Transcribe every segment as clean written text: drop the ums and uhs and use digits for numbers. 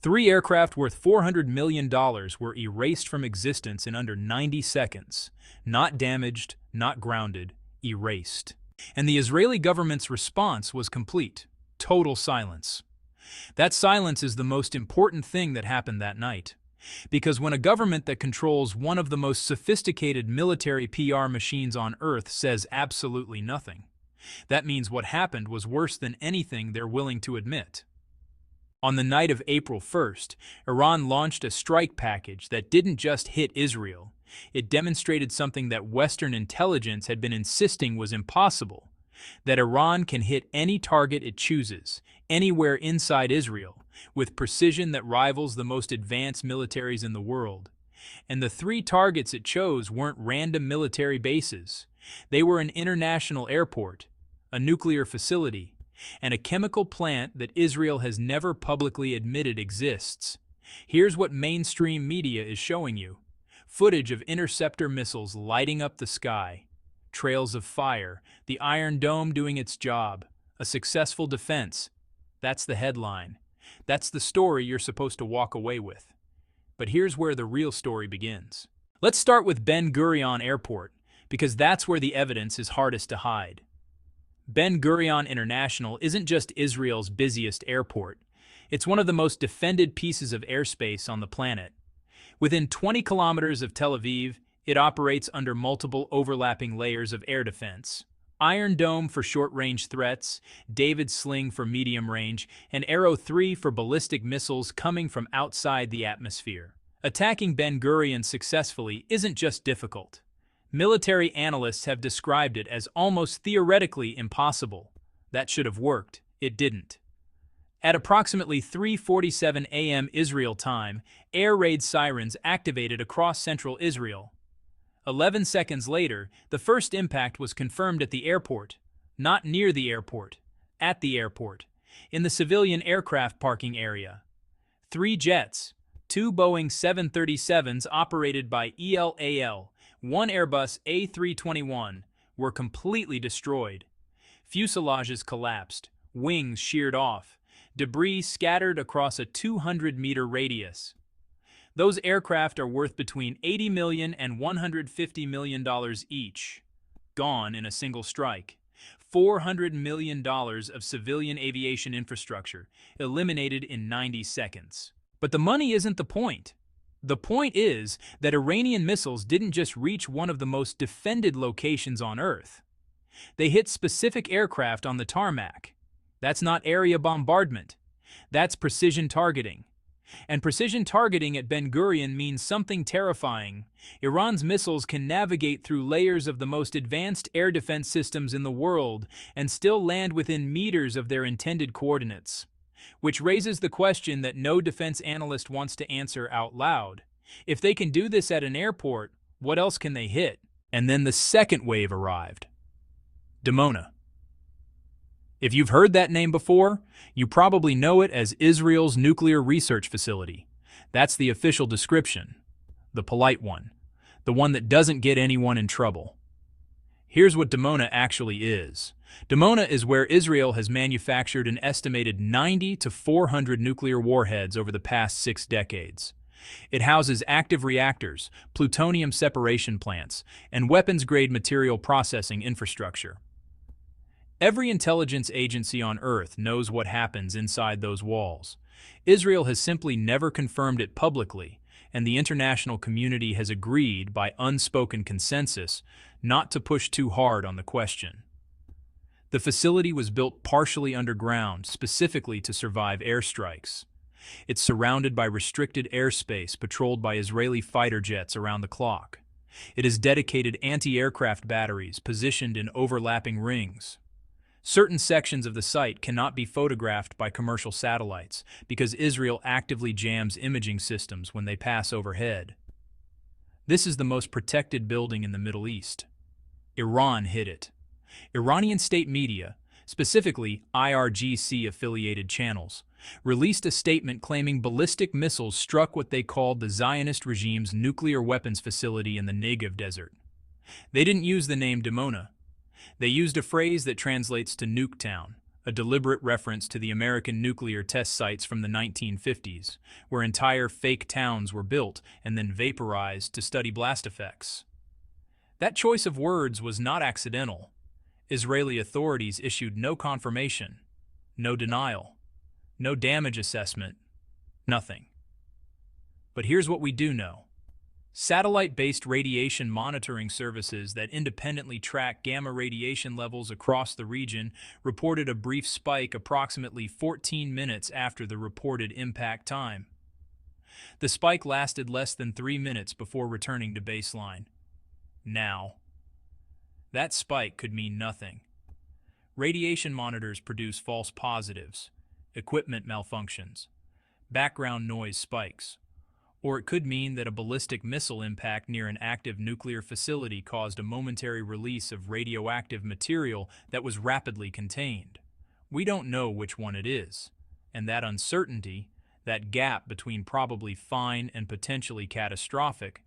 Three aircraft worth $400 million were erased from existence in under 90 seconds. Not damaged, not grounded, erased. And the Israeli government's response was complete. Total silence. That silence is the most important thing that happened that night. Because when a government that controls one of the most sophisticated military PR machines on Earth says absolutely nothing, that means what happened was worse than anything they're willing to admit. On the night of April 1st, Iran launched a strike package that didn't just hit Israel. It demonstrated something that Western intelligence had been insisting was impossible: that Iran can hit any target it chooses, anywhere inside Israel, with precision that rivals the most advanced militaries in the world. And the three targets it chose weren't random military bases. They were an international airport, a nuclear facility, and a chemical plant that Israel has never publicly admitted exists. Here's what mainstream media is showing you: footage of interceptor missiles lighting up the sky, trails of fire, the Iron Dome doing its job, a successful defense. That's the headline. That's the story you're supposed to walk away with. But here's where the real story begins. Let's start with Ben Gurion Airport, because that's where the evidence is hardest to hide. Ben Gurion International isn't just Israel's busiest airport. It's one of the most defended pieces of airspace on the planet. Within 20 kilometers of Tel Aviv, it operates under multiple overlapping layers of air defense: Iron Dome for short-range threats, David's Sling for medium range, and Arrow 3 for ballistic missiles coming from outside the atmosphere. Attacking Ben Gurion successfully isn't just difficult. Military analysts have described it as almost theoretically impossible. That should have worked. It didn't. At approximately 3:47 a.m. Israel time, air raid sirens activated across central Israel. 11 seconds later, the first impact was confirmed at the airport. Not near the airport, at the airport, in the civilian aircraft parking area. 3 jets, 2 Boeing 737s operated by ELAL, 1 Airbus A321, were completely destroyed. Fuselages collapsed, wings sheared off, debris scattered across a 200-meter radius. Those aircraft are worth between $80 million and $150 million each. Gone in a single strike. $400 million of civilian aviation infrastructure, eliminated in 90 seconds. But the money isn't the point. The point is that Iranian missiles didn't just reach one of the most defended locations on Earth. They hit specific aircraft on the tarmac. That's not area bombardment. That's precision targeting. And precision targeting at Ben Gurion means something terrifying. Iran's missiles can navigate through layers of the most advanced air defense systems in the world and still land within meters of their intended coordinates. Which raises the question that no defense analyst wants to answer out loud. If they can do this at an airport, what else can they hit? And then the second wave arrived. Dimona. If you've heard that name before, you probably know it as Israel's nuclear research facility. That's the official description. The polite one. The one that doesn't get anyone in trouble. Here's what Dimona actually is. Dimona is where Israel has manufactured an estimated 90 to 400 nuclear warheads over the past 6 decades. It houses active reactors, plutonium separation plants, and weapons-grade material processing infrastructure. Every intelligence agency on Earth knows what happens inside those walls. Israel has simply never confirmed it publicly, and the international community has agreed, by unspoken consensus, not to push too hard on the question. The facility was built partially underground, specifically to survive airstrikes. It's surrounded by restricted airspace patrolled by Israeli fighter jets around the clock. It has dedicated anti-aircraft batteries positioned in overlapping rings. Certain sections of the site cannot be photographed by commercial satellites because Israel actively jams imaging systems when they pass overhead. This is the most protected building in the Middle East. Iran hid it. Iranian state media, specifically IRGC-affiliated channels, released a statement claiming ballistic missiles struck what they called the Zionist regime's nuclear weapons facility in the Negev desert. They didn't use the name Dimona. They used a phrase that translates to Nuketown, a deliberate reference to the American nuclear test sites from the 1950s, where entire fake towns were built and then vaporized to study blast effects. That choice of words was not accidental. Israeli authorities issued no confirmation, no denial, no damage assessment, nothing. But here's what we do know. Satellite-based radiation monitoring services that independently track gamma radiation levels across the region reported a brief spike approximately 14 minutes after the reported impact time. The spike lasted less than 3 minutes before returning to baseline. Now, that spike could mean nothing. Radiation monitors produce false positives, equipment malfunctions, background noise spikes, or it could mean that a ballistic missile impact near an active nuclear facility caused a momentary release of radioactive material that was rapidly contained. We don't know which one it is, and that uncertainty, that gap between probably fine and potentially catastrophic,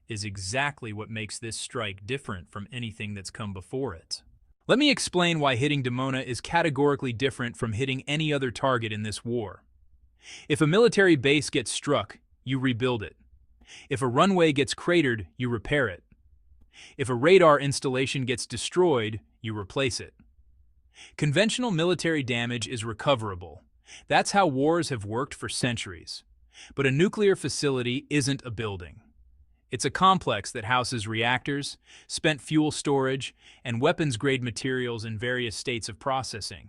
is exactly what makes this strike different from anything that's come before it. Let me explain why hitting Dimona is categorically different from hitting any other target in this war. If a military base gets struck, you rebuild it. If a runway gets cratered, you repair it. If a radar installation gets destroyed, you replace it. Conventional military damage is recoverable. That's how wars have worked for centuries. But a nuclear facility isn't a building. It's a complex that houses reactors, spent fuel storage, and weapons-grade materials in various states of processing.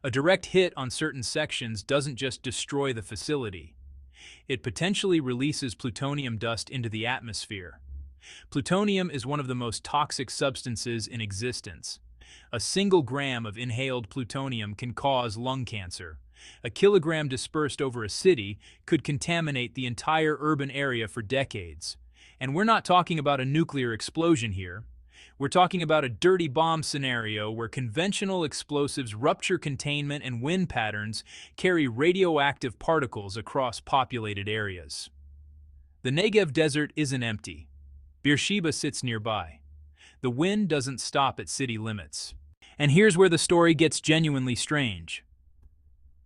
A direct hit on certain sections doesn't just destroy the facility. It potentially releases plutonium dust into the atmosphere. Plutonium is one of the most toxic substances in existence. A single gram of inhaled plutonium can cause lung cancer. A kilogram dispersed over a city could contaminate the entire urban area for decades. And we're not talking about a nuclear explosion here. We're talking about a dirty bomb scenario where conventional explosives rupture containment and wind patterns carry radioactive particles across populated areas. The Negev desert isn't empty. Be'er Sheva sits nearby. The wind doesn't stop at city limits. And here's where the story gets genuinely strange.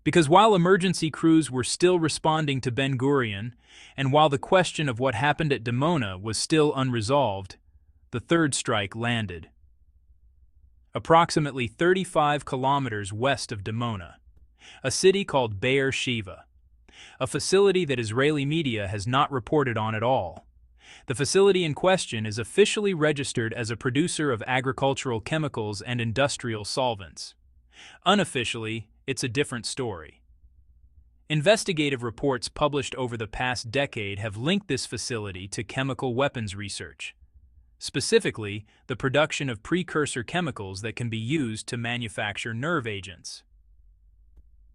Because while emergency crews were still responding to Ben Gurion, and while the question of what happened at Dimona was still unresolved, the third strike landed. Approximately 35 kilometers west of Dimona, a city called Be'er Sheva, a facility that Israeli media has not reported on at all. The facility in question is officially registered as a producer of agricultural chemicals and industrial solvents. Unofficially, it's a different story. Investigative reports published over the past decade have linked this facility to chemical weapons research. Specifically, the production of precursor chemicals that can be used to manufacture nerve agents.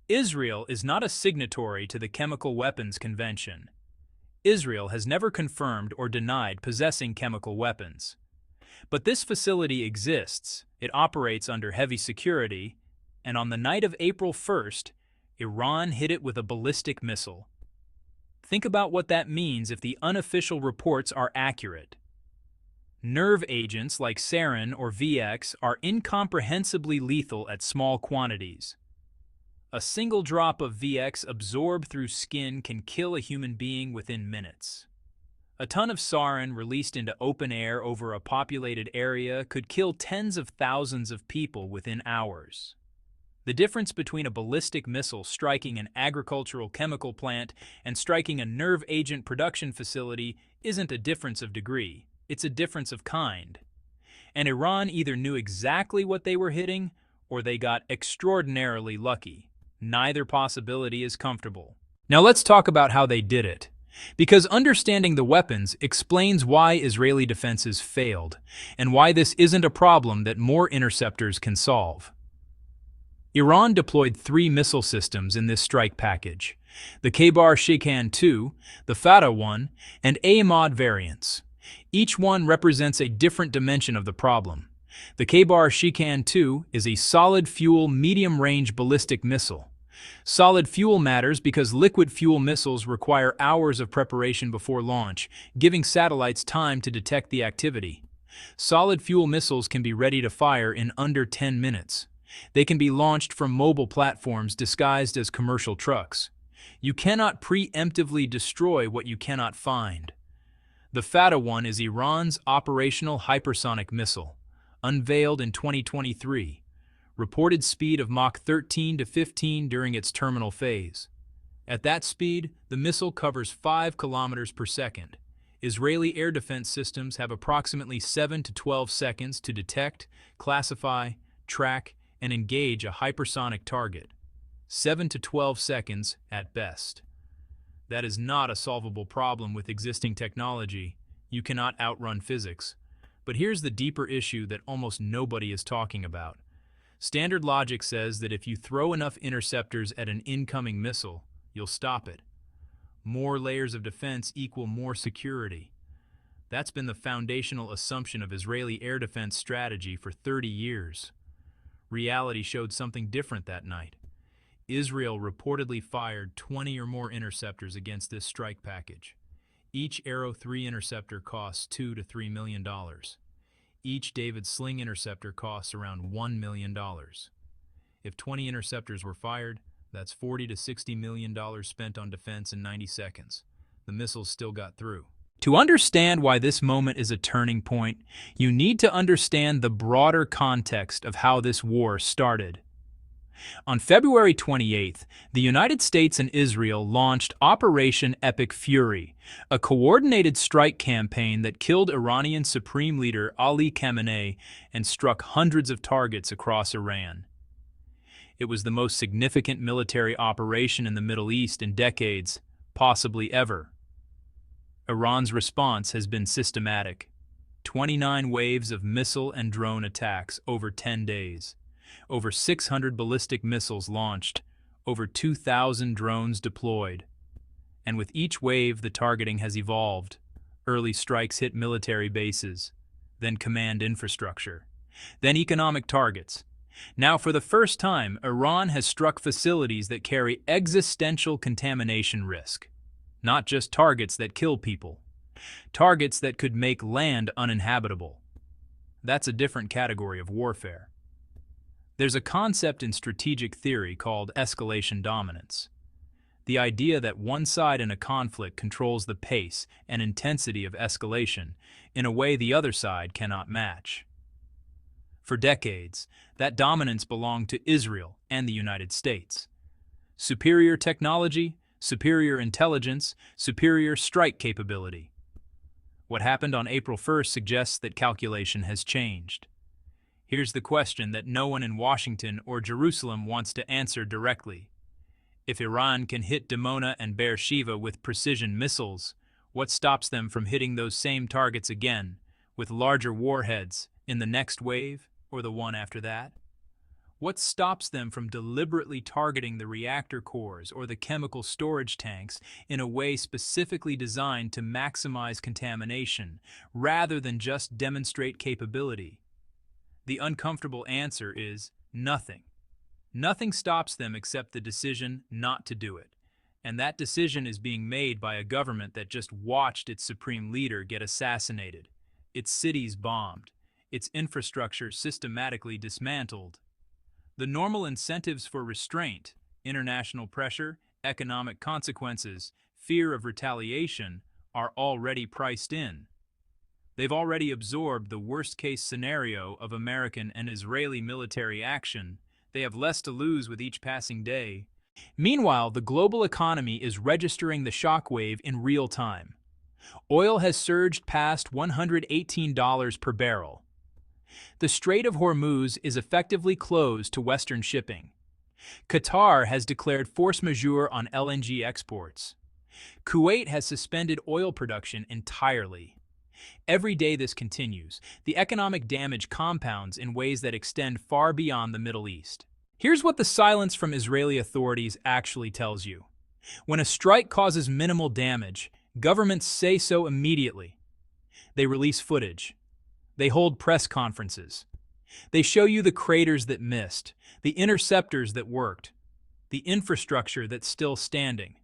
Israel is not a signatory to the Chemical Weapons Convention. Israel has never confirmed or denied possessing chemical weapons. But this facility exists, it operates under heavy security, and on the night of April 1st, Iran hit it with a ballistic missile. Think about what that means if the unofficial reports are accurate. Nerve agents like sarin or V.X are incomprehensibly lethal at small quantities. A single drop of V.X absorbed through skin can kill a human being within minutes. A ton of sarin released into open air over a populated area could kill tens of thousands of people within hours. The difference between a ballistic missile striking an agricultural chemical plant and striking a nerve agent production facility isn't a difference of degree, it's a difference of kind. And Iran either knew exactly what they were hitting, or they got extraordinarily lucky. Neither possibility is comfortable. Now let's talk about how they did it. Because understanding the weapons explains why Israeli defenses failed, and why this isn't a problem that more interceptors can solve. Iran deployed 3 missile systems in this strike package: the Be'er Sheva 2, the Fatah 1, and M.A.X.I variants. Each one represents a different dimension of the problem. The Be'er Sheva 2 is a solid-fuel medium-range ballistic missile. Solid fuel matters because liquid fuel missiles require hours of preparation before launch, giving satellites time to detect the activity. Solid fuel missiles can be ready to fire in under 10 minutes. They can be launched from mobile platforms disguised as commercial trucks. You cannot preemptively destroy what you cannot find. The fatter one is Iran's operational hypersonic missile, unveiled in 2023. Reported speed of Mach 13 to 15 during its terminal phase. At that speed, the missile covers 5 kilometers per second. Israeli air defense systems have approximately 7 to 12 seconds to detect, classify, track, and engage a hypersonic target. 7 to 12 seconds at best. That is not a solvable problem with existing technology. You cannot outrun physics. But here's the deeper issue that almost nobody is talking about. Standard logic says that if you throw enough interceptors at an incoming missile, you'll stop it. More layers of defense equal more security. That's been the foundational assumption of Israeli air defense strategy for 30 years. Reality showed something different that night. Israel reportedly fired 20 or more interceptors against this strike package. Each Arrow 3 interceptor costs $2 to $3 million. Each David Sling interceptor costs around $1 million. If 20 interceptors were fired, that's $40 to $60 million spent on defense in 90 seconds. The missiles still got through. To understand why this moment is a turning point, you need to understand the broader context of how this war started. On February 28th, the United States and Israel launched Operation Epic Fury, a coordinated strike campaign that killed Iranian Supreme Leader Ali Khamenei and struck hundreds of targets across Iran. It was the most significant military operation in the Middle East in decades, possibly ever. Iran's response has been systematic. 29 waves of missile and drone attacks over 10 days. Over 600 ballistic missiles launched, over 2,000 drones deployed. And with each wave, the targeting has evolved. Early strikes hit military bases, then command infrastructure, then economic targets. Now, for the first time, Iran has struck facilities that carry existential contamination risk. Not just targets that kill people. Targets that could make land uninhabitable. That's a different category of warfare. There's a concept in strategic theory called escalation dominance. The idea that one side in a conflict controls the pace and intensity of escalation in a way the other side cannot match. For decades, that dominance belonged to Israel and the United States. Superior technology, superior intelligence, superior strike capability. What happened on April 1st suggests that calculation has changed. Here's the question that no one in Washington or Jerusalem wants to answer directly. If Iran can hit Dimona and Be'er Sheva with precision missiles, what stops them from hitting those same targets again, with larger warheads, in the next wave or the one after that? What stops them from deliberately targeting the reactor cores or the chemical storage tanks in a way specifically designed to maximize contamination, rather than just demonstrate capability? The uncomfortable answer is nothing. Nothing stops them except the decision not to do it. And that decision is being made by a government that just watched its supreme leader get assassinated, its cities bombed, its infrastructure systematically dismantled. The normal incentives for restraint, international pressure, economic consequences, fear of retaliation, are already priced in. They've already absorbed the worst-case scenario of American and Israeli military action. They have less to lose with each passing day. Meanwhile, the global economy is registering the shockwave in real time. Oil has surged past $118 per barrel. The Strait of Hormuz is effectively closed to Western shipping. Qatar has declared force majeure on LNG exports. Kuwait has suspended oil production entirely. Every day this continues, the economic damage compounds in ways that extend far beyond the Middle East. Here's what the silence from Israeli authorities actually tells you. When a strike causes minimal damage, governments say so immediately. They release footage. They hold press conferences. They show you the craters that missed, the interceptors that worked, the infrastructure that's still standing.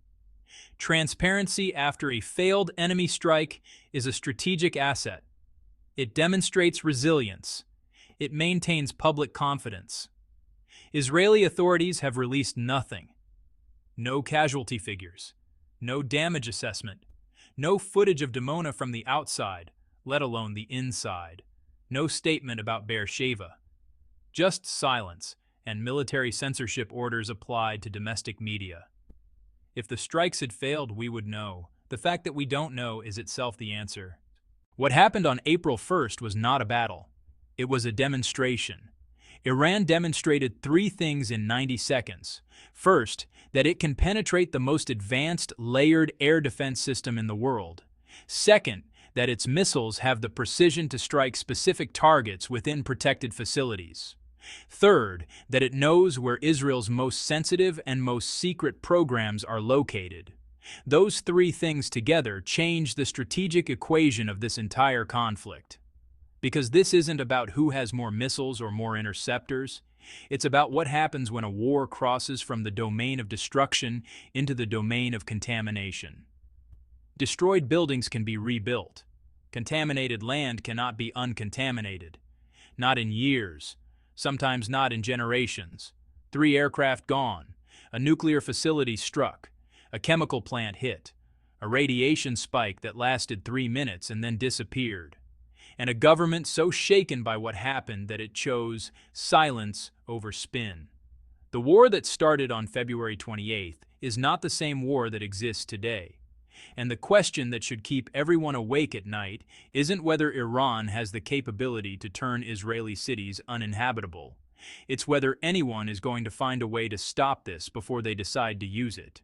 Transparency after a failed enemy strike is a strategic asset. It demonstrates resilience. It maintains public confidence. Israeli authorities have released nothing. No casualty figures, no damage assessment, no footage of Dimona from the outside, let alone the inside. No statement about Be'er Sheva. Just silence and military censorship orders applied to domestic media. If the strikes had failed, we would know. The fact that we don't know is itself the answer. What happened on April 1st was not a battle. It was a demonstration. Iran demonstrated 3 things in 90 seconds. First, that it can penetrate the most advanced layered air defense system in the world. Second, that its missiles have the precision to strike specific targets within protected facilities. Third, that it knows where Israel's most sensitive and most secret programs are located. Those 3 things together change the strategic equation of this entire conflict. Because this isn't about who has more missiles or more interceptors. It's about what happens when a war crosses from the domain of destruction into the domain of contamination. Destroyed buildings can be rebuilt. Contaminated land cannot be uncontaminated. Not in years, sometimes not in generations. 3 aircraft gone, a nuclear facility struck, a chemical plant hit, a radiation spike that lasted 3 minutes and then disappeared, and a government so shaken by what happened that it chose silence over spin. The war that started on February 28th is not the same war that exists today. And the question that should keep everyone awake at night isn't whether Iran has the capability to turn Israeli cities uninhabitable. It's whether anyone is going to find a way to stop this before they decide to use it.